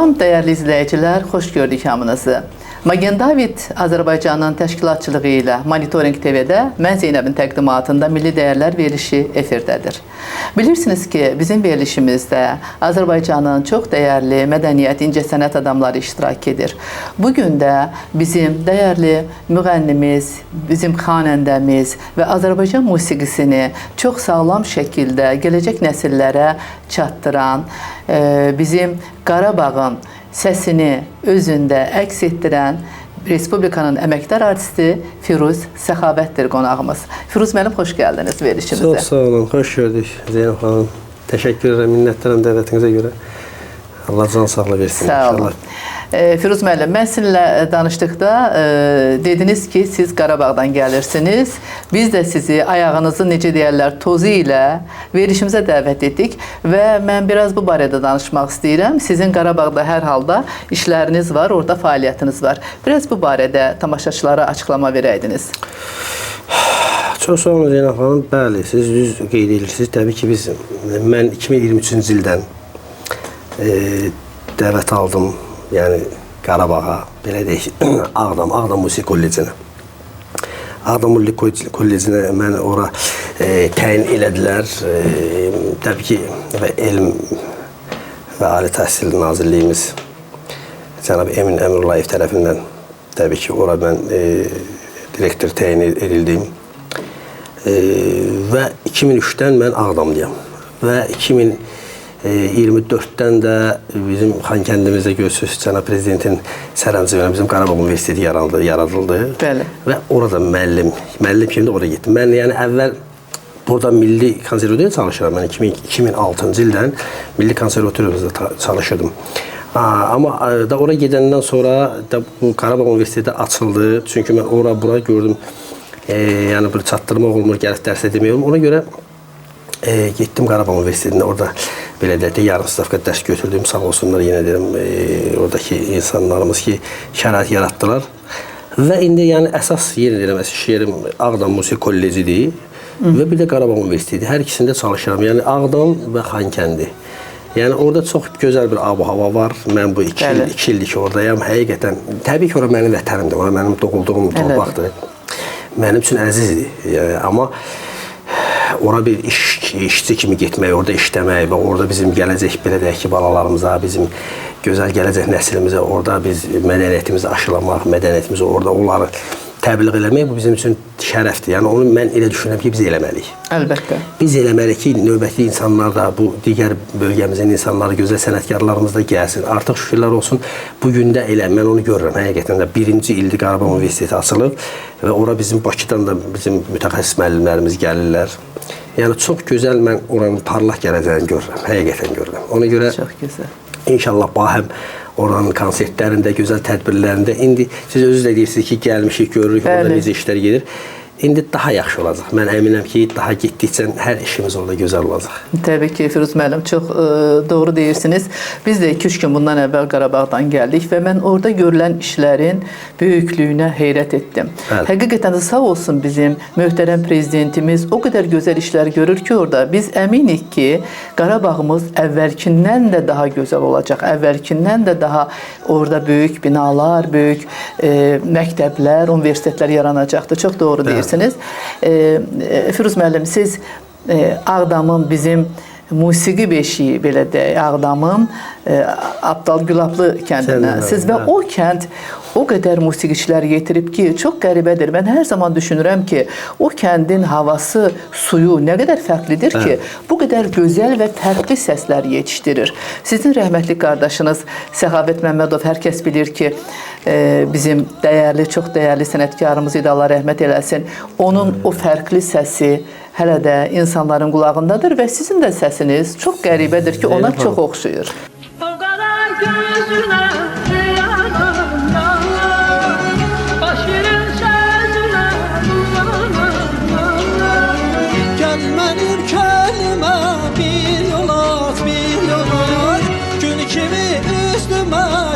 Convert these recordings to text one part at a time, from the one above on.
Salam dəyərli izləyicilər, xoş gördük hamınızı. Magen David Azərbaycanın təşkilatçılığı ilə Monitoring TV-də mən Zeynəbin təqdimatında Milli Dəyərlər verilişi efirdədir. Bilirsiniz ki, bizim verilişimizdə Azərbaycanın çox dəyərli mədəniyyət, incəsənət adamları iştirak edir. Bugün də bizim dəyərli müğənnimiz, bizim xanəndəmiz və Azərbaycan musiqisini çox sağlam şəkildə gələcək nəsillərə çatdıran, bizim Qarabağın səsini özündə əks etdirən Respublikanın əməkdar artisti Firuz Səxavətdir qonağımız. Firuz müəllim, xoş gəldiniz verilişimizə. Çox sağ olun, xoş gördük Zeynəb xanım. Təşəkkür edirəm, minnətdaram dəvətinizə görə. Allah can sağlığı versin. Sağ olun. Firuz müəllim, mən sizinlə danışdıqda dediniz ki, siz Qarabağdan gəlirsiniz. Biz də sizi ayağınızı, necə deyərlər, tozu ilə verilişimizə dəvət etdik və mən biraz bu barədə danışmaq istəyirəm. Sizin Qarabağda hər halda işləriniz var, orada fəaliyyətiniz var. Biraz bu barədə tamaşaçılara açıqlama verəydiniz. Çox sağ olun Zeynəb xanım. Bəli, siz düz qeyd edirsiniz. Təbii ki, mən 2023-cü ildən dəvət aldım. Yəni Qarabağa, belə deyək, Ağdam Musiqi Kollecinə. Ağdam Musiqi Kollecinə mən ora təyin elədilər. Təbii ki, Elm və Ali Təhsil Nazirliyimiz cənab Emin Əmrullayev tərəfindən təbii ki, ora mən direktor təyin edildim. Və 2003-dən mən Ağdamlıyam və 2024-dən də bizim Xankəndimizdə görürsünüz, cənab prezidentin sərəncamı bizim Qarabağ Universiteti yaradıldı. Bəli. Və orada müəllim kimi də oraya getdim. Mən yəni əvvəl burada Milli Konservatoriyada çalışıram. Mən 2006-cı ildən Milli Konservatoriyada çalışırdım. Amma da oraya gedəndən sonra da bu Qarabağ Universiteti açıldı. Çünki mən bura gördüm, yəni bir çatdırmaq olmur, gəlib dərsə demək olmur. Ona görə getdim Qarabağ Universitetində, orada belə deyək də yarım stavka dərs götürdüm, sağ olsunlar, yenə deyirəm, oradakı insanlarımız ki, şərait yaratdılar. Və indi yəni əsas yenə deyirəm, iş yerim Ağdam Musiqi Kollecidir və bir də Qarabağ Universiteti. Hər ikisində çalışıram, yəni Ağdam və Xankəndi. Yəni orada çox gözəl bir ab-hava var. Mən bu 2 ildir ki, oradayam. Həqiqətən, təbii ki, orada mənim vətənimdir, orada mənim doğulduğum torpaqdır. Mənim üçün əzizdir, amma ora bir işçi kimi getmək, orada işləmək və orada bizim gələcək, belə deyək ki, balalarımıza, bizim gözəl gələcək nəslimizə orada biz mədəniyyətimizi aşılamaq, mədəniyyətimizi orada onları təbliğ eləmək bu bizim üçün şərəfdir. Yəni onu mən elə düşünürəm ki, biz eləməliyik. Əlbəttə. Biz eləməliyik ki, növbəti insanlar da, bu digər bölgəmizin insanları, gözəl sənətkarlarımız da gəlsin. Artıq şükürlər olsun, bugün də elə, mən onu görürəm. Həqiqətən də 1-ci ildir Qarabağ Universiteti açılıb və ora bizim Bakıdan da bizim mütəxəssis müəllimlərimiz gəlirlər. Yəni çox gözəl, mən oranın parlaq gələcəyini görürəm, həqiqətən görürəm. Ona görə inşallah həm oranın konsertlərində, gözəl tədbirlərində, indi siz özünüz də deyirsiniz ki, gəlmişik, görürük, orada necə işlər gedir. İndi daha yaxşı olacaq. Mən əminəm ki, daha getdikcə hər işimiz orada gözəl olacaq. Təbii ki, Firuz müəllim, çox doğru deyirsiniz. Biz də 2-3 gün bundan əvvəl Qarabağdan gəldik və mən orada görülən işlərin böyüklüyünə heyrət etdim. Həqiqətən də sağ olsun bizim möhtərəm prezidentimiz o qədər gözəl işlər görür ki, orada biz əminik ki, Qarabağımız əvvəlkindən də daha gözəl olacaq. Əvvəlkindən də daha orada böyük binalar, böyük məktəblər, universitetlər yaranacaqdır. Çox doğru deyirsiniz. Firuz müəllim, siz Ağdamın bizim musiqi beşiyi, belə deyək, Ağdamın Abdal Gülablı kəndinə siz və o kənd o qədər musiqiçilər yetirib ki, çox qəribədir. Mən hər zaman düşünürəm ki, o kəndin havası, suyu nə qədər fərqlidir ki, bu qədər gözəl və fərqli səslər yetişdirir. Sizin rəhmətli qardaşınız Səxavət Məmmədov, hər kəs bilir ki, bizim dəyərli, çox dəyərli sənətkarımız idi, Allah rəhmət eləsin. Onun o fərqli səsi hələ də insanların qulağındadır və sizin də səsiniz çox qəribədir ki, ona çox oxşuyur. O qədər gözünə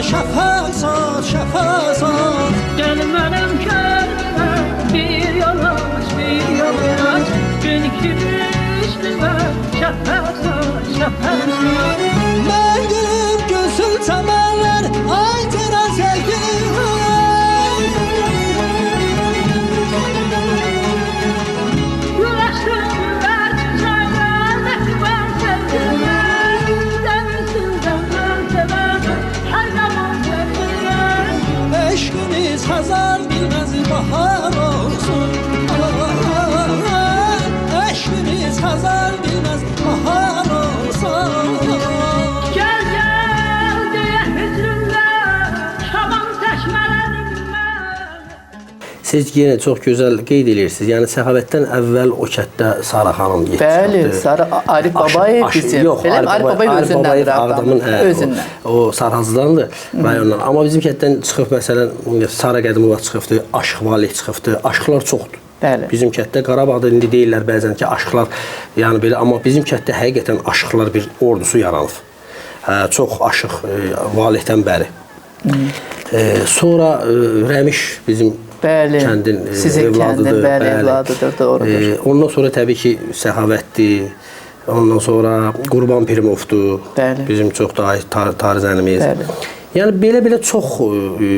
şəfəq sat, gəl mənim kəlimə bir yolaş, gün kimi üstümə şəfəq sat. Mən gülüm gözüm çəmən bahar olsun. Eşkimiz hazar bilmez bahar olsun. Gel gel diye hüzünle şaban çeşmelerimle. Siz yenə çox gözəl qeyd edirsiniz. Yəni Səxavətdən əvvəl o kənddə Sara xanım getdi. Bəli, Sara Arif Babayev bizim. Yox, Arif Babayev özündən Ağdamın özündən. O Sarhazdandır rayondan. Amma bizim kənddən çıxıb məsələn Sara Qədimova çıxıbdı, Aşıq Valih çıxıbdı. Aşıqlar çoxdur. Bəli. Bizim kənddə Qarabağda indi deyirlər bəzən ki, aşıqlar yəni belə, amma bizim kənddə həqiqətən aşıqlar bir ordusu yaranıb. Çox aşıq Valihdən bəri. Sonra Rəmiş bizim Bəli, kəndin sizin kəndin bəli evladıdır, doğrudur. Ondan sonra təbii ki, Səxavətdir. Ondan sonra Qurban Pirimovdur. Bəli. Bizim çox daha tarizənimiz. Bəli. Yəni belə çox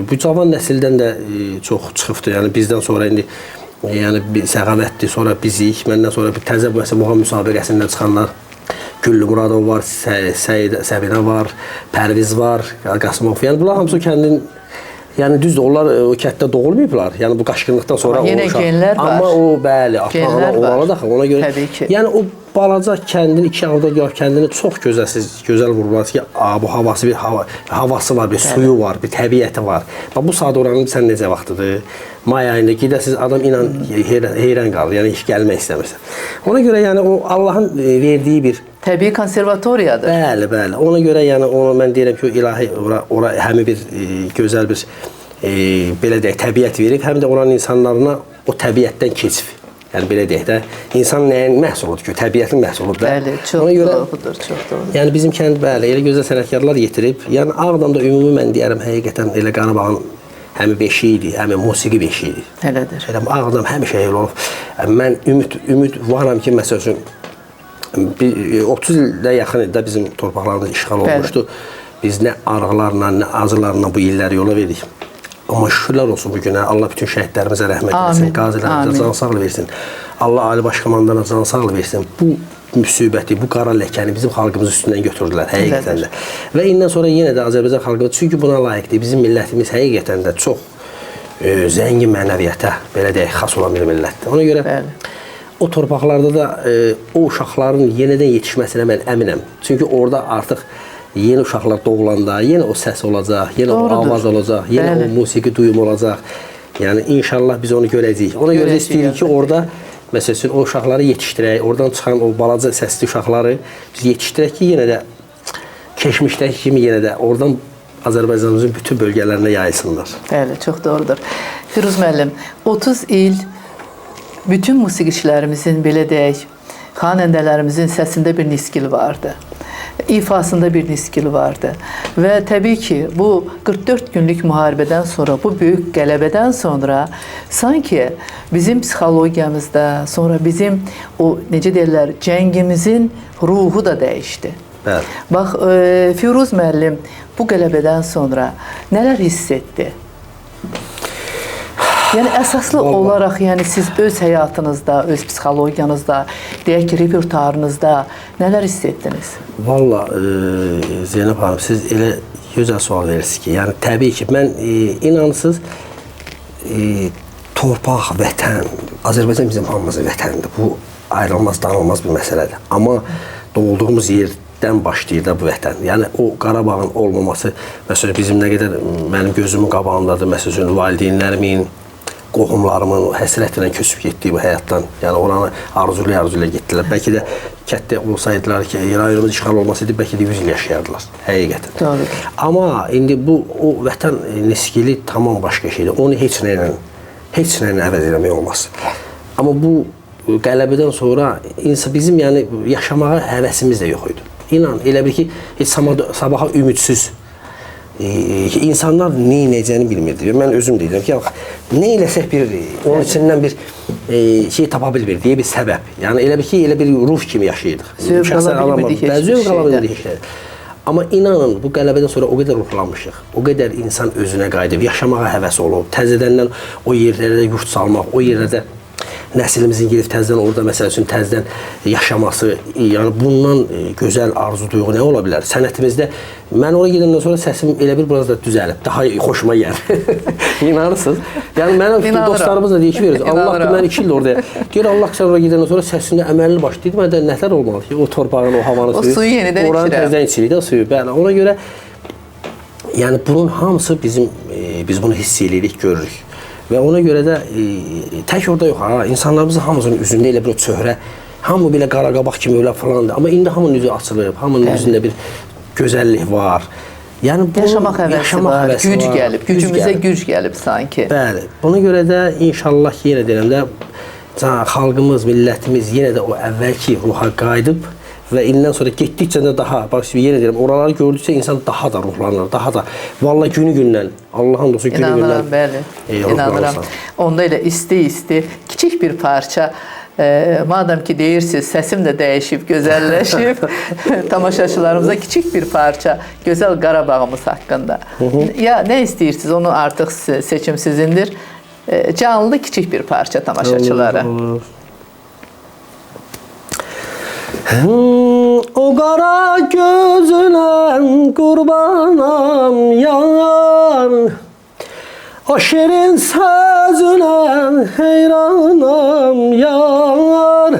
bu cavan nəsildən də çox çıxıbdı. Yəni bizdən sonra indi yəni Səxavətdir, sonra bizik, məndən sonra bir təzə məsələn muğam müsabiqəsindən çıxanlar Güllü Muradov var, Səbinə var, Pərviz var, Qasımov. Yəni bunlar hamısı kəndin. Yəni düzdür, onlar o kənddə doğulmayıblar. Yəni bu qaşqınlıqdan sonra yenə genlər var. Amma o bəli, ata-ana olana da ona görə. Təbii ki. Yəni o balaca kəndin iki ağda gör kəndini çox gözəl vururlar ki, bu havası havası var, bir suyu var, bir təbiəti var. Bax bu saat oranın sən necə vaxtıdır? May ayında gedəsiz adam inan heyran qalır. Yəni heç gəlmək istəmirsən. Ona görə yəni o Allahın verdiyi bir təbii konservatoriyadır. Bəli. Ona görə yəni onu mən deyirəm ki, ilahi ora həmin bir gözəl bir belə deyək təbiət verib, həm də oranın insanlarına o təbiətdən keçib. Yəni belə deyək də, insan nəyin məhsuludur ki, təbiətin məhsuludur da. Bəli, çox doğrudur, çox doğrudur. Yəni bizim kənd bəli, elə gözəl sənətkarlar yetirib. Yəni Ağdamda ümumi mən deyərəm həqiqətən elə Qarabağın həmi beşiyi idi, həmi musiqi beşiyi idi. Elədir. Elə Ağdam həmişə elə olub. Mən ümid varam ki, məsəl üçün 30 ildə yaxın ildə bizim torpaqlarımız işğal olmuşdu. Biz nə arıqlarla, nə azılarla bu illəri yola verdik. Amma şükürlər olsun bu günə. Allah bütün şəhidlərimizə rəhmət etsin, qazilərimizə can sağlığı versin. Allah Ali Baş Komandana can sağlığı versin. Bu müsibəti, bu qara ləkəni bizim xalqımız üstündən götürdülər həqiqətən də. Və indən sonra yenə də Azərbaycan xalqı, çünki buna layiqdir. Bizim millətimiz həqiqətən də çox zəngin mənəviyyətə, belə deyək, xas olan bir millətdir. Ona görə o torpaqlarda da o uşaqların yenidən yetişməsinə mən əminəm. Çünki orada artıq yeni uşaqlar doğulanda yenə o səs olacaq, yenə o avaz olacaq, yenə o musiqi duyumu olacaq. Yəni inşallah biz onu görəcəyik. Ona görə istəyirik ki, orada məsələn o uşaqları yetişdirək, oradan çıxan o balaca səsli uşaqları biz yetişdirək ki, yenə də keçmişdəki kimi yenə də oradan Azərbaycanımızın bütün bölgələrinə yayılsınlar. Bəli, çox doğrudur. Firuz müəllim, 30 il bütün musiqiçilərimizin, belə deyək, xanəndələrimizin səsində bir niskil vardı. İfasında bir niskil vardı. Və təbii ki, bu 44 günlük müharibədən sonra, bu böyük qələbədən sonra sanki bizim psixologiyamızda, sonra bizim o, necə deyirlər, cəngimizin ruhu da dəyişdi. Bəli. Bax, Firuz müəllim bu qələbədən sonra nələr hiss etdi? Yəni əsaslı olaraq, yəni siz öz həyatınızda, öz psixologiyanızda, deyək ki, repertuarınızda nələr hiss etdiniz? Valla Zeynəb xanım, siz elə gözəl sual verirsiniz ki, yəni təbii ki, mən inansız torpaq, vətən, Azərbaycan bizim hamımızın vətənidir. Bu ayrılmaz, danılmaz bir məsələdir. Amma doğulduğumuz yerdən başlayır da bu vətən. Yəni o Qarabağın olmaması, məsələn, bizim nə qədər mənim gözümün qabağındadır, məsələn, valideynlərimin, qohumlarımın həsrətlə köçüb getdiyi bu həyatdan, yəni oranı arzulaya getdilər. Bəlkə də kətdə olsaydılar ki, rayonumuz işğal olmasaydı, bəlkə də 100 il yaşayardılar, həqiqətən. Doğrudur. Amma indi bu, o vətən niskili tamam başqa şeydir. Onu heç nə ilə əvəz eləmək olmaz. Amma bu qələbədən sonra bizim yəni yaşamağa həvəsimiz də yox idi. İnan, elə bil ki, heç sabaha ümidsiz insanlar nə edəcəyini bilmirdi. Mən özüm deyirəm ki, nə eləsək onun içindən bir şey tapa bilmir deyə bir səbəb. Yəni elə bil ki, elə bir ruh kimi yaşayırdıq. Zövq ala bilmirdik heç bir şeydən. Amma inanın, bu qələbədən sonra o qədər ruhlanmışıq, o qədər insan özünə qayıdıb, yaşamağa həvəs olub, təzədəndən o yerlərdə yurt salmaq, o yerlərdə Nəsilimizin gedib təzədən orada məsəl üçün təzədən yaşaması, yəni bundan gözəl arzu duyğu nə ola bilər? Sənətimizdə mən ora gedəndən sonra səsim elə bir biraz da düzəlib, daha xoşuma gəlir. İnanırsınız? Yəni mənim dostlarımız da deyir ki, Allah ki, mən 2 il orada. Deyir Allah ki, sən ora gedəndən sonra səsində əməlli baş. Dedim, məndə nətər olmalı ki, o torpağın, o havanın suyu. O suyu yenidən oranın təzədən içirik də suyu. Bəli, ona görə yəni bunun hamısı biz bunu hiss edirik, görürük. Və ona görə də tək orada yox, insanlarımızın hamısının üzündə elə bir çöhrə, hamı belə qaraqabaq kimi öyle falandır. Amma indi hamının üzü açılıb, hamının üzündə bir gözəllik var. Yəni yaşamaq həvəsi var, güc gəlib, gücümüzə güc gəlib sanki. Bəli, buna görə də inşallah ki, yenə deyirəm də, xalqımız, millətimiz yenə də o əvvəlki ruha qayıdıb və indən sonra getdikcə də daha, bax yenə deyirəm, oraları gördükcə insan daha da ruhlanır, daha da, vallahi günü-gündən, Allah'ın dostu günü-gündən inanıram. Onda elə isti-isti, kiçik bir parça, madem ki deyirsiniz, səsim də dəyişib, gözəlləşib, tamaşaçılarımıza kiçik bir parça, gözəl Qarabağımız haqqında. Ya nə istəyirsiniz, onu artıq seçim sizindir. Canlı kiçik bir parça tamaşaçılara. O qara gözünə qurbanam yar, o şirin sözünə heyranam yar.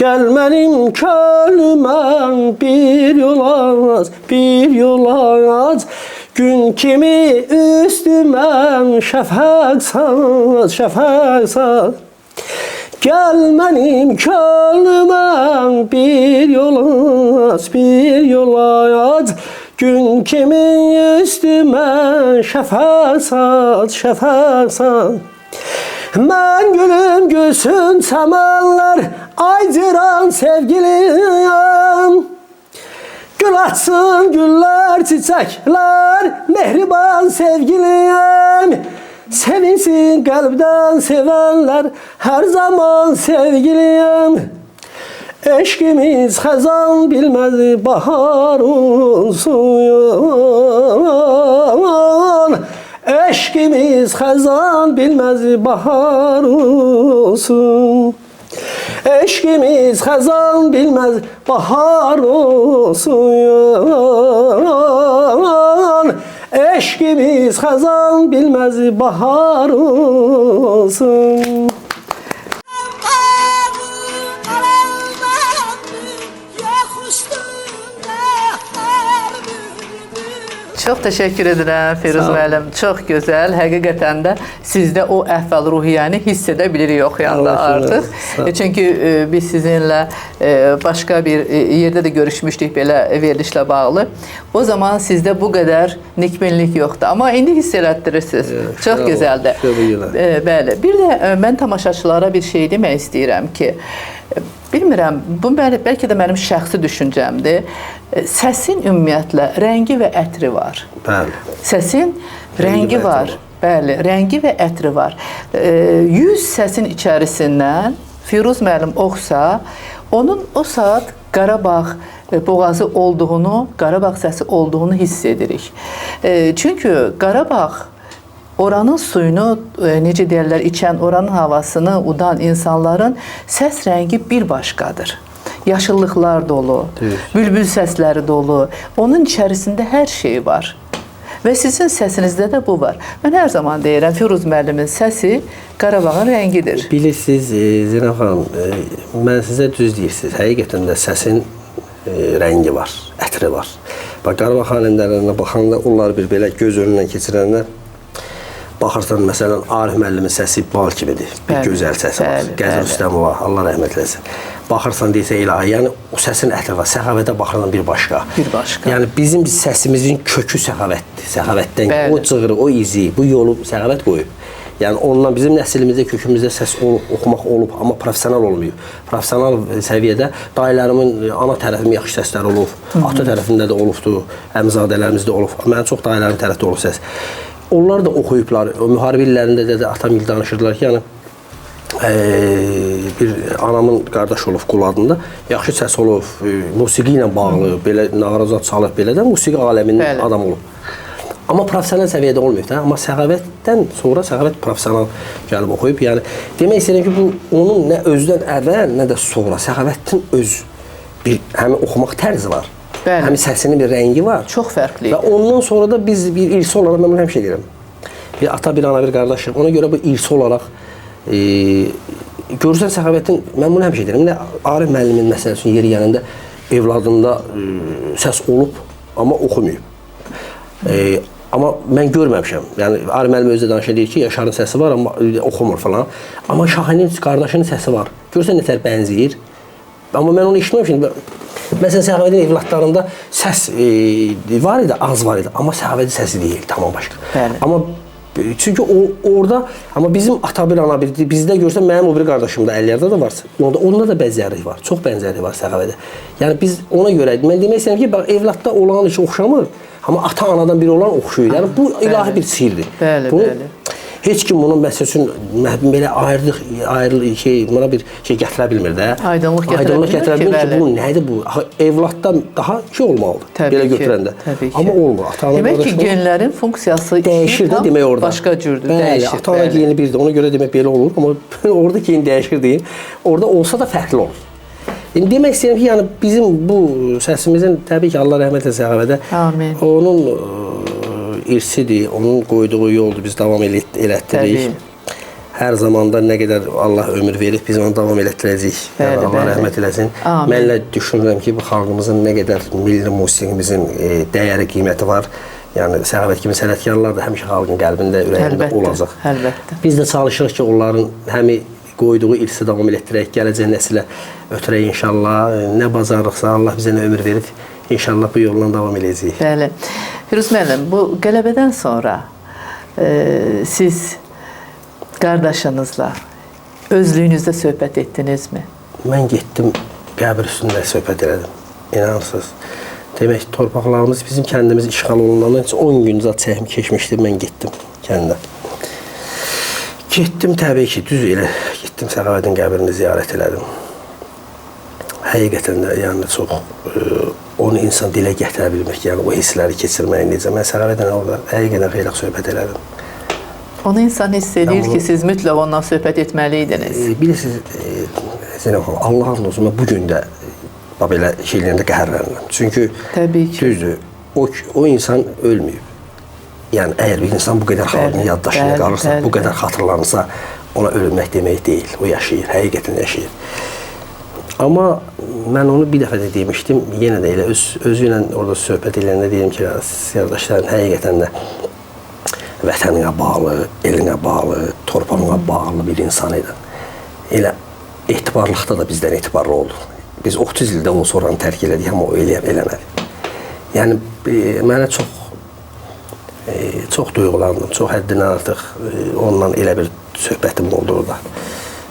Gəl mənim könlümə bir yol aç, bir yol aç. Gün kimi üstümə şəfəq saç, şəfəq saç. Gəl mənim könlümə bir yol aç, bir yol aç. Gün kimi üstümə şəfəq saç, şəfəq saç. Mən gülüm gülsün çəmənlər, aycıran sevgiliyəm. Gül açsın güller, çiçekler, mehriban sevgiliyəm. Sevinsin kalpten sevenler, her zaman sevgiliyəm. Eşkimiz xəzan bilməz baharın suyun. Eşkimiz xəzan bilməz baharın suyun. Eşkimiz xəzan bilməz bahar olsun. Eşkimiz xəzan bilməz bahar olsun. Çox təşəkkür edirəm Firuz müəllim. Çox gözəl. Həqiqətən də sizdə o əhval-ruhiyyəni hiss edə bilirik oxuyanda artıq. Çünki biz sizinlə başqa bir yerdə də görüşmüşdük belə verilişlə bağlı. O zaman sizdə bu qədər nikbinlik yoxdur. Amma indi hiss elətdirirsiniz. Çox gözəldir. Bəli. Bir də mən tamaşaçılara bir şey demək istəyirəm ki, bilmirəm, bu bəlkə də mənim şəxsi düşüncəmdir. Səsin ümumiyyətlə rəngi və ətri var. Bəli. Səsin rəngi var. Bəli, rəngi və ətri var. 100 səsin içərisindən Firuz müəllim oxusa, onun o saat Qarabağ boğazı olduğunu, Qarabağ səsi olduğunu hiss edirik. Çünki Qarabağ oranın suyunu, necə deyirlər, içən, oranın havasını udan insanların səs rəngi bir başqadır. Yaşıllıqlar dolu, bülbül səsləri dolu, onun içərisində hər şey var. Və sizin səsinizdə də bu var. Mən hər zaman deyirəm, Firuz müəllimin səsi Qarabağın rəngidir. Bilirsiniz, Zeynəb xanım, mən sizə düz deyirsiniz, həqiqətən də səsin rəngi var, ətri var. Bax, Qarabağ xanəndələrinə baxanda, onlar bir belə göz önündən keçirənlər, baxırsan, məsələn, Arif müəllimin səsi bal kimidir, bir gözəl səsi var, Qəzər Rüstəmova, Allah rəhmət eləsin. Baxırsan, deyirsən, ilahi, yəni o səsin ətri var, səxavətə baxırsan bir başqa. Bir başqa. Yəni bizim səsimizin kökü səxavətdir, səxavətdən o cığırı, o izi, bu yolu səxavət qoyub. Yəni ondan bizim nəslimizdə, kökümüzdə səs olub, oxumaq olub, amma profesional olmayıb. Profesional səviyyədə dayılarımın ana tərəfim yaxşı səslər olub, ata tərəfində də olubdur, əmzadələrimizdə olub. Mənim çox dayılarım tərəfdə olub səs. Onlar da oxuyublar, o müharibə illərində də atam il danışırdılar ki, yəni bir anamın qardaş olub Qul adında, yaxşı səs olub, musiqi ilə bağlı, belə nağrazat çalıb, belə də musiqi aləminin adam olub. Amma professional səviyyədə olmayıb da. Amma Səxavətdən sonra Səxavət professional gəlib oxuyub. Yəni demək istəyirəm ki, bu onun nə özdən əvvəl, nə də sonra Səxavətin öz bir həmin oxumaq tərzi var. Bəli. Həmin səsinin bir rəngi var. Çox fərqli. Və ondan sonra da biz bir irsi olaraq mən bunu həmişə deyirəm. Bir ata, bir ana, bir qardaşım. Ona görə bu irsi olaraq görürsən Səxavətin, mən bunu həmişə deyirəm. Arif müəllimin məsəl üçün yeri yanında evladında səs olub, amma oxumayıb. Amma mən görməmişəm. Yəni Arif müəllim özü də danışır, deyir ki, Yaşarın səsi var, amma oxumur falan. Amma Şahinin qardaşının səsi var. Görürsən nətər bənzəyir. Amma mən onu eşitməmişim. Məsələn, Səxavətin evladlarında səs var idi, az var idi. Amma Səxavətin səsi deyil, tamam başqa. Bəli. Amma çünki orada, amma bizim ata bir ana bir, bizdə görsən, mənim o bir qardaşımda 50-lərdə də varsa, onda da bənzərlik var. Çox bənzərlik var Səxavətə. Yəni biz ona görə, mən demək istəyirəm ki, bax, evladda olan heç oxşamır. Amma ata-anadan biri olan oxşuyur. Yəni bu ilahi bir sirdir. Bəli, bəli. Heç kim bunun məsəl üçün belə buna bir şey gətirə bilmir də. Aydınlıq gətirə bilmir ki, bu nədir bu? Evladdan daha olmalıdır. Belə götürəndə. Amma olmur. Demək ki, genlərin funksiyası dəyişir də demək orada. Başqa cürdür, bəli, dəyişir. Ata-ana geni birdir. Ona görə demək belə olur. Amma orada gen dəyişir deyil. Orada olsa da fərqli olur. Yəni demək istəyirəm ki, yəni bizim bu səsimizin təbii ki, Allah rəhmət etsin Səxavətə. Amin. Onun irsidir, onun qoyduğu yoldur, biz davam elətdirik. Hər zamanda nə qədər Allah ömür verib, biz onu davam elətdirəcəyik. Yəni, Allah rəhmət eləsin. Mənlə düşünürəm ki, bu xalqımızın nə qədər milli musiqimizin dəyəri, qiyməti var. Yəni Səxavət kimi sənətkarlar da həmişə xalqın qəlbində, ürəyində olacaq. Əlbəttə. Biz də çalışırıq ki, onların həmi qoyduğu irsi davam elətdirək, gələcək nəsilə ötürək inşallah. Nə bacarırıqsa Allah bizə nə ömür verib, inşallah bu yolla davam eləyəcəyik. Bəli. Firuz müəllim, bu qələbədən sonra siz qardaşınızla özlüyünüzdə söhbət etdinizmi? Mən getdim, qəbir üstündə söhbət elədim. İnanırsınız. Demək ki, torpaqlarımız bizim kəndimiz işğal olunandan 10 gün zat çəkim keçmişdi, mən getdim kəndə. Getdim təbii ki, düz elə getdim Səxavətin qəbrini ziyarət elədim. Həqiqətən də yəni çox onu insan dilə gətirə bilmir ki, yəni o hissləri keçirməyi necə. Mən Səxavətlə orada həqiqətən xeyli söhbət elədim. Onu insan hiss edir ki, siz mütləq ondan söhbət etməliydiniz. Bilirsiniz, Allah razı olsun, mən bu gün də belə şeylərində qəhərlənirəm. Çünki düzdür, o insan ölməyib. Yəni, əgər bir insan bu qədər xalqın yaddaşına qalırsa, bu qədər xatırlanırsa, ona ölmək demək deyil. O yaşayır, həqiqətən yaşayır. Amma mən onu bir dəfə də demişdim, yenə də elə özü ilə orada söhbət eləyəndə deyim ki, qardaşların həqiqətən də vətəninə bağlı, elinə bağlı, torpağına bağlı bir insan idi. Elə etibarlıqda da bizdən etibarlı oldu. Biz 30 ildə onu sonranı tərk elədik, amma o eləmədi. Yəni, mənə çox duyğulandım, çox həddindən artıq ondan elə bir söhbətim oldu orada.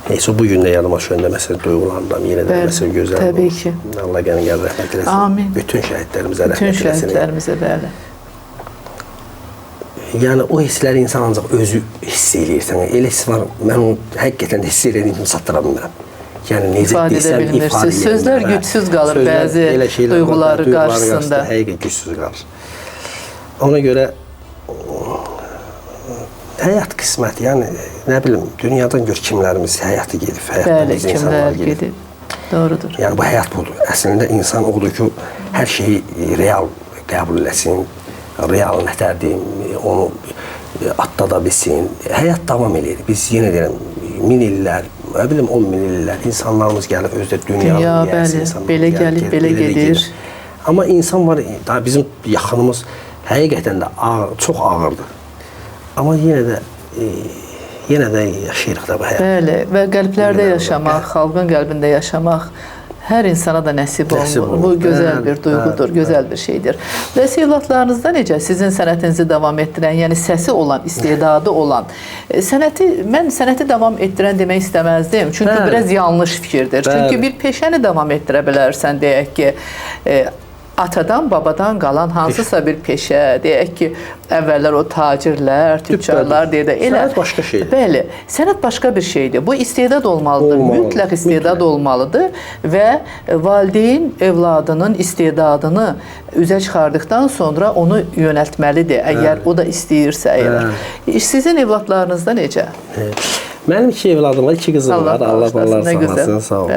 Neysə, bu gün də yadıma düşəndə məsələn duyğulandım, yenə də məsələn gözəl oldu. Təbii ki. Allah gəlin rəhmət eləsin. Amin. Bütün şəhidlərimizə rəhmət eləsin. Bütün şəhidlərimizə, bəli. Yəni, o hissləri insan ancaq özü hiss eləyirsən. Elə hiss var, mən onu həqiqətən hiss elədiyim kimi satdıra bilmirəm. Yəni, necə desəm, ifadə edirəm. Sözlər gücsüz qalır bəzi duyğuları qarşısında. Həqiqət gücsüz qalır. Ona görə həyat qismət, yəni nə bilim, dünyadan gör kimlərimiz həyatı gedib, həyatdan biz insanlar gedib. Doğrudur. Yəni bu həyat budur. Əslində insan odur ki, hər şeyi real qəbul eləsin, real nətərdir, onu atdada bilsin. Həyat davam edir. Biz yenə deyirəm, 1000 illər, nə bilim 10.000 illər insanlarımız gəlib özdə dünyanın belə gəlib, belə gedir. Amma insan var, daha bizim yaxınımız həqiqətən də çox ağırdır. Amma yenə də yaşayırıq da bu həyat. Bəli, və qəlblərdə yaşamaq, xalqın qəlbində yaşamaq hər insana da nəsib olmur. Bu gözəl bir duyğudur, gözəl bir şeydir. Və evlatlarınızda necə sizin sənətinizi davam etdirən, yəni səsi olan, istedadı olan, mən sənəti davam etdirən demək istəməzdim. Çünki biraz yanlış fikirdir. Çünki bir peşəni davam etdirə bilərsən, deyək ki, atadan, babadan qalan hansısa bir peşə, deyək ki, əvvəllər o tacirlər, tüccarlar deyə də elə. Sənət başqa şeydir. Bəli, sənət başqa bir şeydir. Bu istedad olmalıdır, mütləq istedad olmalıdır və valideyn evladının istedadını üzə çıxardıqdan sonra onu yönəltməlidir, əgər o da istəyirsə. Sizin evladlarınızda necə? Mənim 2 evladım var, 2 qızım var. Allah ballar sağlasın, sağ olun.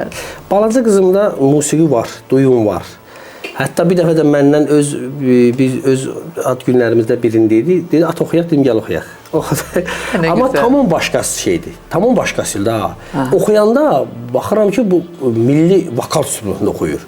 Balaca qızımda musiqi var, duyum var. Hətta bir dəfə də məndən biz öz ad günlərimizdə birində idi. Dedi, at oxuyaq, dedim, gəl oxuyaq. Amma tamam başqası şeydir. Tamam başqası da. Oxuyanda baxıram ki, bu milli vokal üslubunda oxuyur.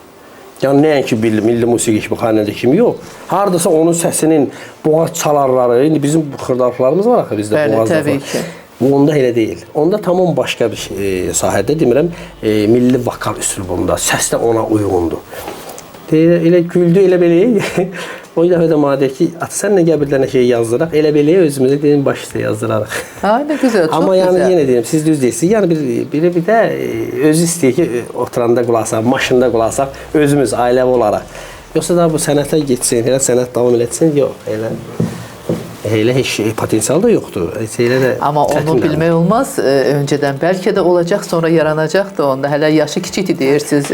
Yəni nəinki milli musiqi kimi, kimi yox. Hardasa onun səsinin boğaz çalarları, indi bizim xırdalıqlarımız var axı bizdə boğazda. Bəli, təbii ki. Onda elə deyil. Onda tamam başqa bir sahədə demirəm, milli vokal üslubunda, səs də ona uyğundur. Elə güldü, elə belə. O dəfə də mənə deyir ki, sən nə gəl bir dənə şey yazdıraq, elə belə özümüzə dedim, baş üstə yazdırarıq. Nə gözəl, çox Amma gözəl. yəni yenə deyim, siz düz deyirsiniz. Yəni bir də özü istəyir ki, oturanda qulaq asaq, maşında qulaq asaq, özümüz ailəvi olaraq. Yoxsa da bu sənətə getsin, elə sənət davam etsin, yox, elə heç potensial da yoxdur. Amma onu bilmək olmaz. Öncədən bəlkə də olacaq, sonra yaranacaq da onda. Hələ yaşı kiçikdir deyirsiniz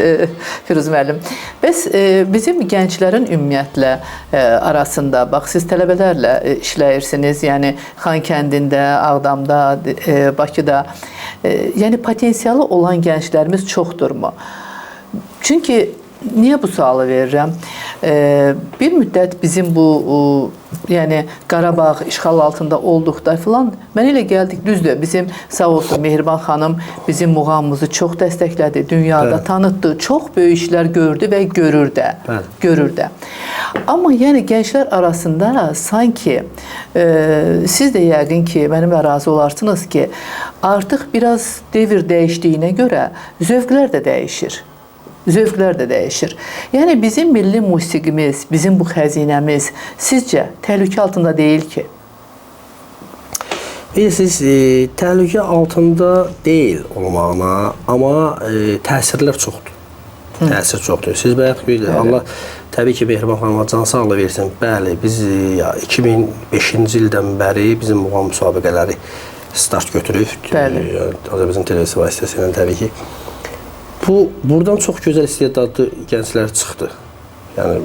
Firuz müəllim. Bəs bizim gənclərin ümumiyyətlə arasında, bax siz tələbələrlə işləyirsiniz, yəni Xankəndində, Ağdamda, Bakıda. Yəni potensialı olan gənclərimiz çoxdurmu? Çünki niyə bu sualı verirəm? Bir müddət bizim bu yəni Qarabağ işğal altında olduqda filan mən elə gəldik, düzdür, bizim sağ olsun Mehriban xanım bizim muğamımızı çox dəstəklədi, dünyada tanıtdı, çox böyük işlər gördü və görür də. Amma yəni gənclər arasında sanki siz də yəqin ki, mənimlə razı olarsınız ki, artıq biraz devir dəyişdiyinə görə zövqlər də dəyişir. Yəni bizim milli musiqimiz, bizim bu xəzinəmiz sizcə təhlükə altında deyil ki? Bilirsiniz, təhlükə altında deyil olmağına, amma təsirlər çoxdur. Təsir çoxdur. Siz bayaq ki, Allah təbii ki, Mehriban xanıma can sağlığı versin. Bəli, biz 2005-ci ildən bəri bizim muğam müsabiqələri start götürüb. Azərbaycan televiziyası vasitəsilə təbii ki. Buradan çox gözəl istedadlı gənclər çıxdı. Yəni,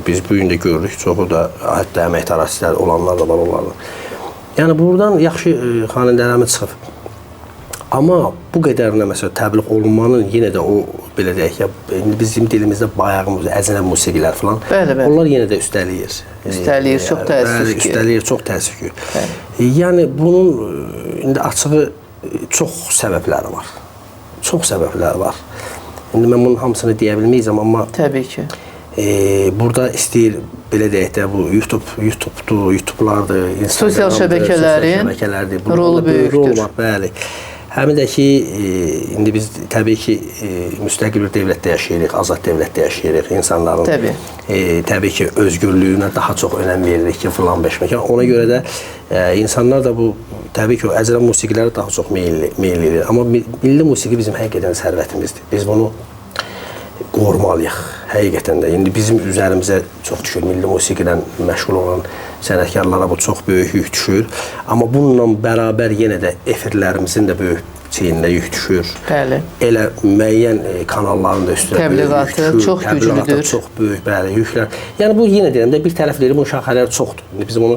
biz bu gün də görürük, çoxu da hətta əməkdar artistlər olanlar da var, onlardan. Yəni, buradan yaxşı xanəndələrimiz çıxıb. Amma bu qədərinə, məsələn, təbliğ olunmanın yenə də o, belə deyək ya, bizim dilimizdə bayağımız, əzənə musiqilər falan, onlar yenə də üstəliyir. Üstəliyir, çox təəssüf ki. Üstəliyir, çox təəssüf ki. Yəni, bunun indi açığı çox səbəbləri var. Çox səbəblər var. İndi mən bunun hamısını deyə bilməyəcəm, amma təbii ki. Burada istəyir, belə deyək də, bu YouTube-lardır, sosial şəbəkələrin rolu böyükdür. Bəli. Həmin də ki, indi biz təbii ki, müstəqil bir dövlətdə yaşayırıq, azad dövlətdə yaşayırıq. İnsanların təbii ki, özgürlüyünə daha çox önəm veririk ki, filan beşməkan. Ona görə də insanlar da bu, təbii ki, o əcrə musiqiləri daha çox meyillidir. Amma milli musiqi bizim həqiqətən sərvətimizdir. Biz bunu qorumalıyıq, həqiqətən də. İndi bizim üzərimizə çox düşür, milli musiqilə məşğul olan sənətkarlara bu çox böyük yük düşür. Amma bununla bərabər yenə də efirlərimizin də böyük çiyinlə yük düşür. Bəli. Elə müəyyən kanalların da üstünə təbliğatı çox güclüdür. Təbliğatı çox böyük, bəli, yüklər. Yəni bu yenə deyirəm də bir tərəfləri bunun şaxələri çoxdur. İndi bizim onu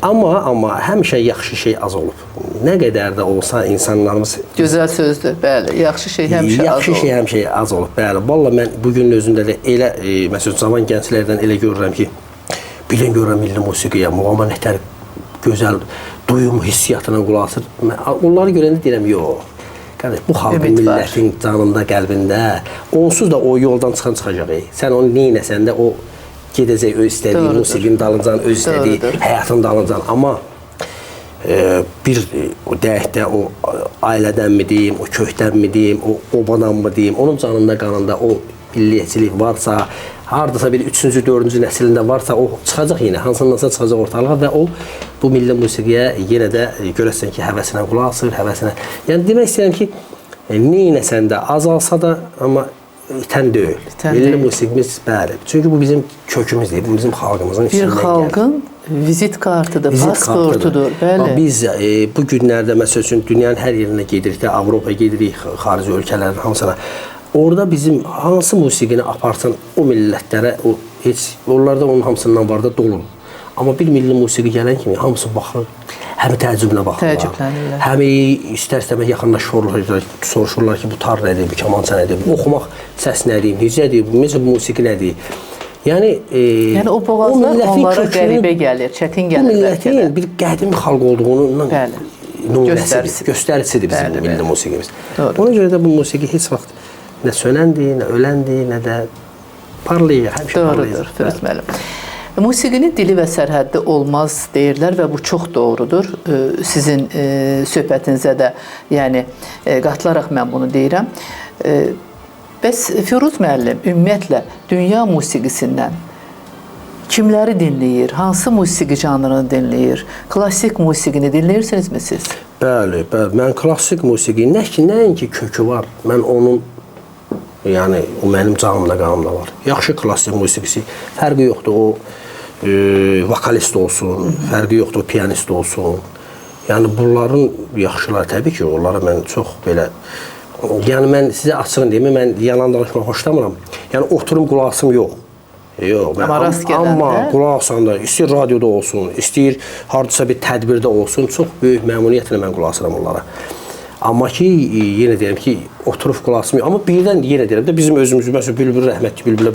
amma həmişə yaxşı şey az olub. Nə qədər də olsa insanlarımız gözəl sözdür. Bəli, yaxşı şey həmişə az olub. Yaxşı şey həmişə az olub. Bəli. Vallahi mən bu gün özündə də elə məsələn cavan gənclərdən elə görürəm ki, bilən görürəm milli musiqiyə, muğama nətər gözəl duyum hissiyatına qulaq asır. Onları görəndə deyirəm, yox. Qardaş, bu xalqın, millətin canında, qəlbində onsuz da o yoldan çıxacaq. Sən onu neynəsən də o gedəcək öz istədiyi musiqinin dalıncan, öz istədiyi həyatın dalıncan. Amma bir deyək də o ailədənmi deyim, o kökdənmi deyim, o obadanmı deyim, onun canında, qanında o milliyyətçilik varsa, hardasa bir 3-cü, 4-cü nəsilində varsa, o çıxacaq yenə, hansındansa çıxacaq ortalığa və o bu milli musiqiyə yenə də görəsən ki, həvəsinə qulaq asır, həvəsinə. Yəni demək istəyirəm ki, neynəsən də azalsa da, amma itən deyil. Milli musiqimiz bəli. Çünki bu bizim kökümüzdür, bu bizim xalqımızın içindən gəlir. Bir xalqın vizit kartıdır, pasportudur. Bəli. Biz bu günlərdə məsəl üçün dünyanın hər yerinə gedirik də, Avropa gedirik, xarici ölkələrin hamısına. Orada bizim hansı musiqini aparsan o millətlərə, o heç onlarda onun hamısından var da dolur. Amma bir milli musiqi gələn kimi hamısı baxır, həm təəccüblə baxırlar. Təəccüblənirlər. Həm istər-istəməz yaxınlaşırlar, soruşurlar ki, bu tar nədir, bu kamança nədir, bu oxumaq səs nədir, necədir, bu musiqi nədir. Yəni o boğazlar onlara qəribə gəlir, çətin gəlir. Bu millətin bir qədim xalq olduğunu göstəricisidir bizim milli musiqimiz. Ona görə də bu musiqi heç vaxt nə sönəndir, nə öləndir, nə də parlayır, həmişə parlayır. Doğrudur, Firuz müəllim. Musiqinin dili və sərhəddi olmaz deyirlər və bu çox doğrudur. Sizin söhbətinizə də qatılaraq mən bunu deyirəm. Bəs Firuz müəllim ümumiyyətlə dünya musiqisindən kimləri dinləyir? Hansı musiqi janrını dinləyir? Klassik musiqini dinləyirsinizmi siz? Bəli, bəli. Mən klassik musiqi nəinki kökü var. Mən onun o mənim canımda, qanımda var. Yaxşı klassik musiqisi fərqi yoxdur. O vokalist olsun, fərqi yoxdur, o piyanist olsun. Yəni bunların yaxşılar təbii ki, onlara mən çox belə mən sizə açığın deyim, mən yalan danışmaq xoşlamıram. Yəni oturum qulağım yox. Amma qulaq asanda istəyir radioda olsun, istəyir hardasa bir tədbirdə olsun, çox böyük məmnuniyyətlə mən qulaq asıram onlara. Amma ki, yenə deyirəm ki, oturub qulaq asmıyor. Amma birdən yenə deyirəm də bizim özümüzü, məsələn, Bülbül rəhmətli Bülbülə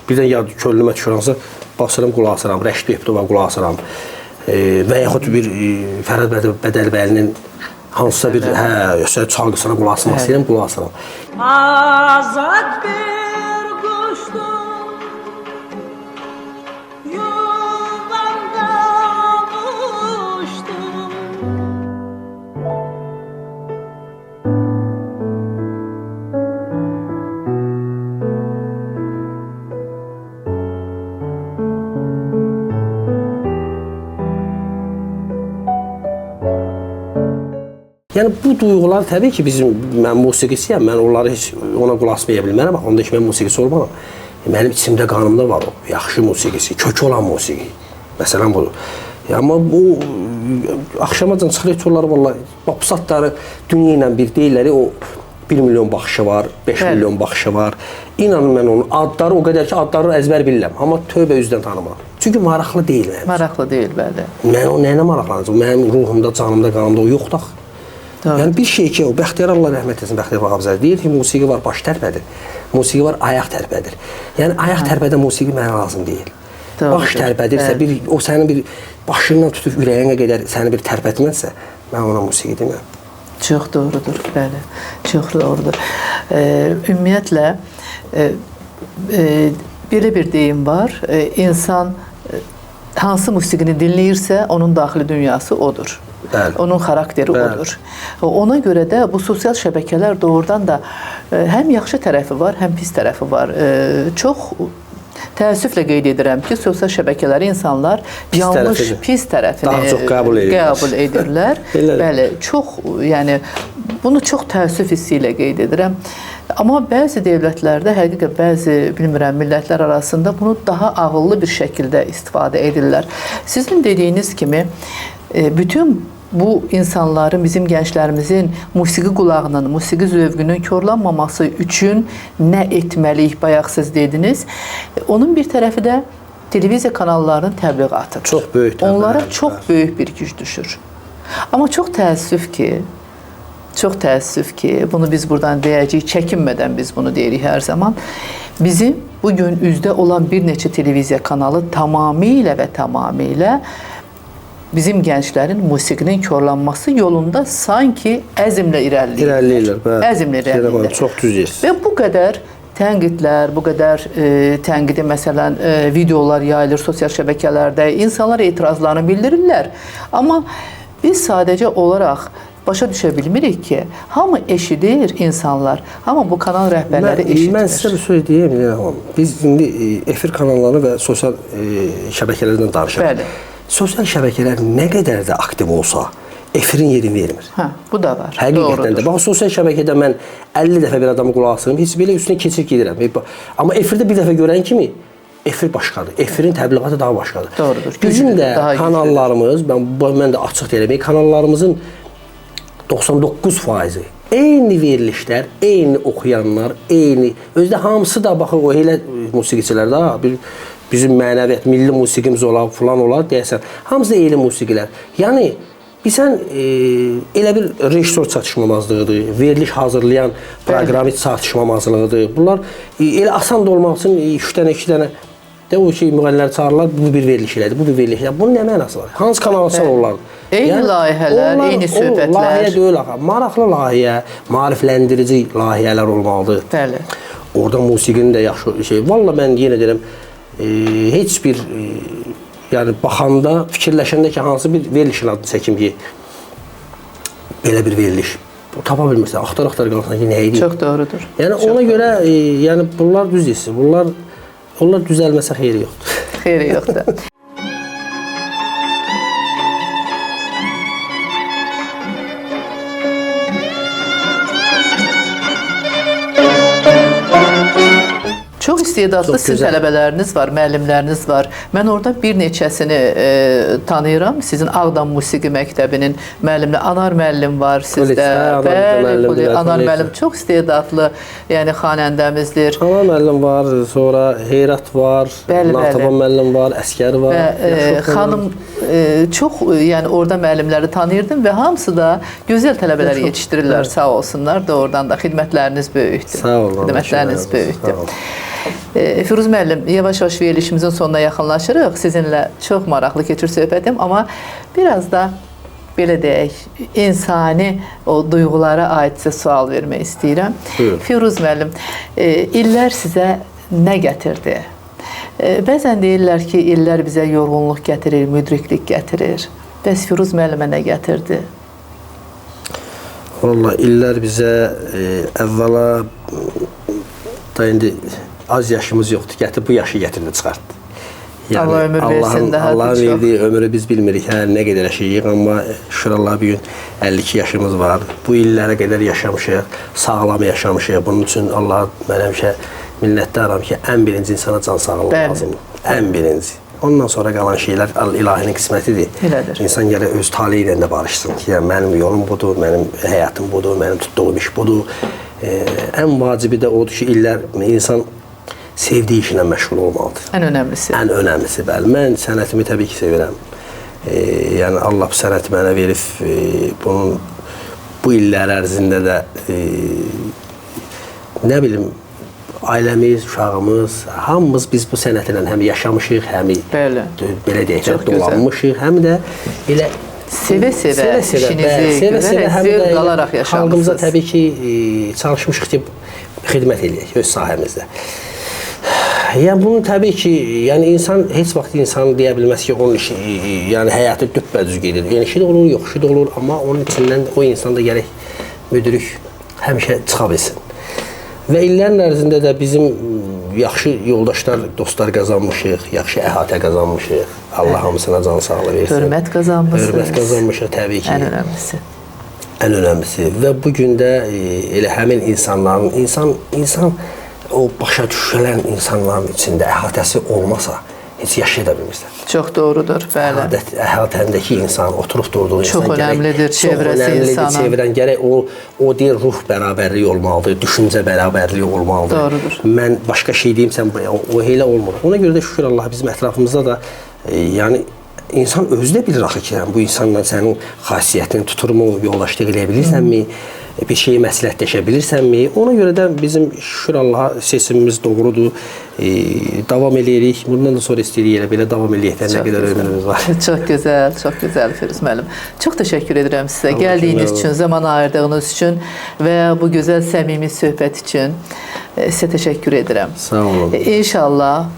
birdən yad könlümə düşür hansı, basıram qulaq asıram, Rəşid Behbudova qulaq asıram. Və yaxud bir Fərhad Bədəlbəylinin hansısa bir çalgısına qulaq asmaq istəyirəm, qulaq asıram. Azad bir quşdum, yuvamda uçdum. Yəni bu duyğular təbii ki, mən musiqisiyəm, mən onları heç ona qulaq asmaya bilmərəm, onda ki, mən musiqisi olmaram. Mənim içimdə, qanımda var o, yaxşı musiqisi, kökü olan musiqi. Məsələn budur. Amma bu, axşamacan çıxır etorları, vallahi, popsatları dünya ilə bir deyirləri, o 1 milyon baxışı var, 5 milyon baxışı var. İnanın mən onun adları o qədər ki, adları əzbər bilirəm, amma tövbə üzdən tanımam. Çünki maraqlı deyil mənim. Maraqlı deyil, bəli. Mən o nəyinə maraqlanacaq? Mənim ruhumda, canımda, qanımda o yoxdur. Yəni bir şey ki, o Bəxtiyar Allah rəhmət etsin, Bəxtiyar Vahabzadə deyir ki, musiqi var baş tərpədir, musiqi var ayaq tərpədir. Yəni ayaq tərpədən musiqi mənə lazım deyil. Baş tərpədirsə, o sənin bir başından tutub ürəyinə qədər səni bir tərpətməzsə, mən ona musiqi deməm. Çox doğrudur, bəli, çox doğrudur. Ümumiyyətlə, belə bir deyim var, insan hansı musiqini dinləyirsə, onun daxili dünyası odur. Bəli. Onun xarakteri odur. Ona görə də bu sosial şəbəkələr doğrudan da həm yaxşı tərəfi var, həm pis tərəfi var. Çox təəssüflə qeyd edirəm ki, sosial şəbəkələri insanlar yanlış, pis tərəfini daha çox qəbul edirlər. Bəli, çox, yəni bunu çox təəssüf hissi ilə qeyd edirəm. Amma bəzi dövlətlərdə, həqiqətən bəzi, bilmirəm, millətlər arasında bunu daha ağıllı bir şəkildə istifadə edirlər. Sizin dediyiniz kimi, bütün bu insanların, bizim gənclərimizin musiqi qulağının, musiqi zövqünün korlanmaması üçün nə etməliyik, bayaq siz dediniz. Onun bir tərəfi də televiziya kanallarının təbliğatıdır. Çox böyük təbliğat. Onlara çox böyük bir güc düşür. Amma çox təəssüf ki, bunu biz buradan deyəcəyik, çəkinmədən biz bunu deyirik hər zaman. Bizim bugün üzdə olan bir neçə televiziya kanalı tamamilə bizim gənclərin musiqinin korlanması yolunda sanki əzmlə irəliləyirlər. Çox düz deyirsiz. Və bu qədər tənqidlər, bu qədər tənqidi məsələn videolar yayılır sosial şəbəkələrdə, insanlar etirazlarını bildirirlər. Amma biz sadəcə olaraq başa düşə bilmirik ki, hamı eşidir insanlar, amma bu kanal rəhbərləri eşitmir. Mən sizə bir söz deyəm, biz indi efir kanalları və sosial şəbəkələrdən danışırıq. Sosial şəbəkələr nə qədər də aktiv olsa, efirin yerini vermir. Hə, bu da var. Həqiqətən də. Bax, sosial şəbəkədə mən 50 dəfə bir adamı qulaq asıram, heç belə üstünə keçib gedirəm. Amma efirdə bir dəfə görən kimi efir başqadır. Efirin təbliğatı daha başqadır. Doğrudur. Bizim də kanallarımız, mən də açıq deyirəm, kanallarımızın 99%-i eyni verilişlər, eyni oxuyanlar, eyni. Özdə hamısı da baxın o elə musiqiçilər də bizim mənəviyyat, milli musiqimiz olar, falan olar deyəsən. Hamısı da eyni musiqilər. Yəni bilsən elə bir rejissor çatışmamazlığıdır, veriliş hazırlayan proqramist çatışmamazlığıdır. Bunlar elə asan da olmaq üçün 3 dənə, 2 dənə də o şey müğənniləri çağırırlar, bu bir veriliş elədir, bu bir veriliş elədir. Bunun nə mənası var? Hansı kanala sal olardı? Eyni layihələr, eyni söhbətlər. Layihə deyil axı, maraqlı layihə, maarifləndirici layihələr olmalıdır. Bəli. Orada musiqinin də yaxşı şey. Valla mən yenə deyirəm, heç bir yəni baxanda, fikirləşəndə ki, hansı bir verilişin adını çəkim ki, belə bir veriliş. Tapa bilmirsən, axtar-axtar qalırsan ki, nə idi? Çox doğrudur. Yəni ona görə, yəni bunlar düz deyilsin. Onlar düzəlməsə xeyri yoxdur. Xeyri yoxdur. Çox istedadlı sizin tələbələriniz var, müəllimləriniz var. Mən orada bir neçəsini tanıyıram. Sizin Ağdam Musiqi Məktəbinin müəllimləri, Anar müəllim var sizdə. Bəli, Anar müəllim çox istedadlı, yəni xanəndəmizdir. Anar müəllim var, sonra Heyrat var, Nataban müəllim var, Əskər var. Xanım çox, yəni orada müəllimləri tanıyırdım və hamısı da gözəl tələbələr yetişdirirlər, sağ olsunlar. Doğrudan da xidmətləriniz böyükdür. Sağ olun. Xidmətləriniz böyükdür. Firuz müəllim, yavaş-yavaş verilişimizin sonuna yaxınlaşırıq. Sizinlə çox maraqlı keçir söhbətim, amma biraz da belə deyək, insani o duyğulara aidsə sual vermək istəyirəm. Firuz müəllim, illər sizə nə gətirdi? Bəzən deyirlər ki, illər bizə yorğunluq gətirir, müdriklik gətirir. Bəs Firuz müəllimə nə gətirdi? Vallahi illər bizə əvvəla da indi az yaşımız yoxdur. Bu yaşı gətirdi, çıxartdı. Yəni, Allah ömür versin daha çok. Allah'ın verdiği ömrü biz bilmirik. Ne kadar yaşayıq, ama şükür Allah bir gün 52 yaşımız var. Bu illərə qədər yaşamışıq, sağlam yaşamışıq. Bunun üçün Allah mən həmişə minnətdaram ki, ən birinci insana can sağlığı lazımdır. Ən birinci. Ondan sonra qalan şeylər ilahinin qismətidir. Elədir. İnsan gələ öz tali ilə də barışsın ki, yəni, mənim yolum budur, mənim həyatım budur, mənim tutduğum iş budur. Ən vacibi də odur ki, illər insan sevdiyi işlə məşğul olmalıdır. Ən önəmlisi. Ən önəmlisi, bəli. Mən sənətimi təbii ki, sevirəm. Yəni, Allah bu sənəti mənə verib, bu illər ərzində də, nə bilim, ailəmiz, uşağımız, hamımız biz bu sənətlə həm yaşamışıq, həm belə deyək, dolanmışıq, həm də elə sevə-sevə işinizi görərək, zevq alaraq yaşamışsınız. Xalqımıza təbii ki, çalışmışıq ki, xidmət eləyək öz sahəmizdə. Yəni bunu təbii ki, yəni insan heç vaxt insan deyə bilməz ki, onun işi, yəni həyatı düppədüz gedir. Yəni işi də olur, yox işi də olur, amma onun içindən o insan da gərək müdrik həmişə çıxa bilsin. Və illərin ərzində də bizim yaxşı yoldaşlar, dostlar qazanmışıq, yaxşı əhatə qazanmışıq. Allah hamısına can sağlığı versin. Hörmət qazanmışsınız. Hörmət qazanmışıq təbii ki. Ən önəmlisi. Ən önəmlisi. Və bu gün də elə həmin insanların, insan o başa düşülən insanların içində əhatəsi olmasa, heç yaşaya da bilmirsən. Çox doğrudur, bəli. Əhatəndəki insan, oturub durduğu insan çox önəmlidir, çevrəsi insana. Çevrən gərək o deyil, ruh bərabərliyi olmalıdır, düşüncə bərabərliyi olmalıdır. Doğrudur. Mən başqa şey deyimsəm, o elə olmur. Ona görə də şükür Allah bizim ətrafımızda da, yəni, insan özü də bilir axı ki, bu insanla sənin xasiyyətini tuturmu, yoldaşlıq eləyə bilirsənmi? Bir şeyi məsləhətləşə bilirsənmi? Ona görə də bizim şükür Allaha seçimimiz doğrudur. Davam eləyirik. Bundan da sonra istəyirik elə belə davam eləyək. Nə qədər ömrümüz var. Çox gözəl, çox gözəl Firuz müəllim. Çox təşəkkür edirəm sizə gəldiyiniz üçün, zaman ayırdığınız üçün və bu gözəl səmimi söhbət üçün sizə təşəkkür edirəm. Sağ olun. İnşallah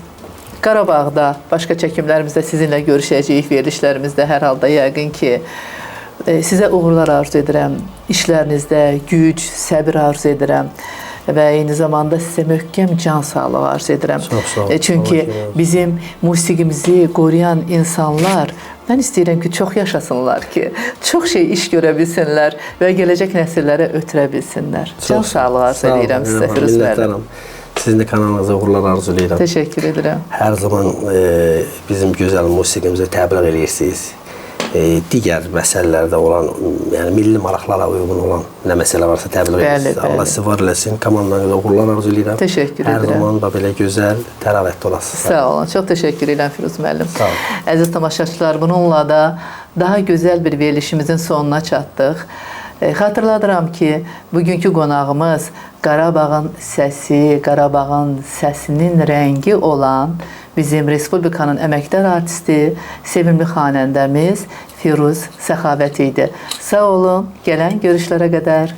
Qarabağda başqa çəkimlərimizdə sizinlə görüşəcəyik, verilişlərimizdə hər halda yəqin ki, sizə uğurlar arzu edirəm, işlərinizdə güc, səbir arzu edirəm və eyni zamanda sizə möhkəm can sağlığı arzu edirəm. Çox sağ olun. Çünki bizim musiqimizi qoruyan insanlar, mən istəyirəm ki, çox yaşasınlar ki, çox şey iş görə bilsinlər və gələcək nəsillərə ötürə bilsinlər. Can sağlığı arzu edirəm sizə, Firuz müəllim. Sizin də kanalınıza uğurlar arzulayıram. Teşekkür ederim. Hər zaman bizim gözəl musiqimizi təbliğ edirsiniz. Digər məsələlərdə olan, yəni milli maraqlara uyğun olan nə məsələ varsa təbliğ edirsiniz. Allah sizi var eləsin. Komandanıza uğurlar arzulayıram. Teşekkür ederim. Hər zaman da belə gözəl, təravətli olasınız. Sağ olun. Çox təşəkkür edirəm Firuz müəllim. Sağ olun. Əziz tamaşaçılar, bununla da daha gözəl bir verilişimizin sonuna çatdıq. Xatırladıram ki, bugünkü qonağımız Qarabağın səsi, Qarabağın səsinin rəngi olan bizim Respublikanın əməkdar artisti, sevimli xanəndəmiz Firuz Səxavət idi. Sağ olun, gələn görüşlərə qədər.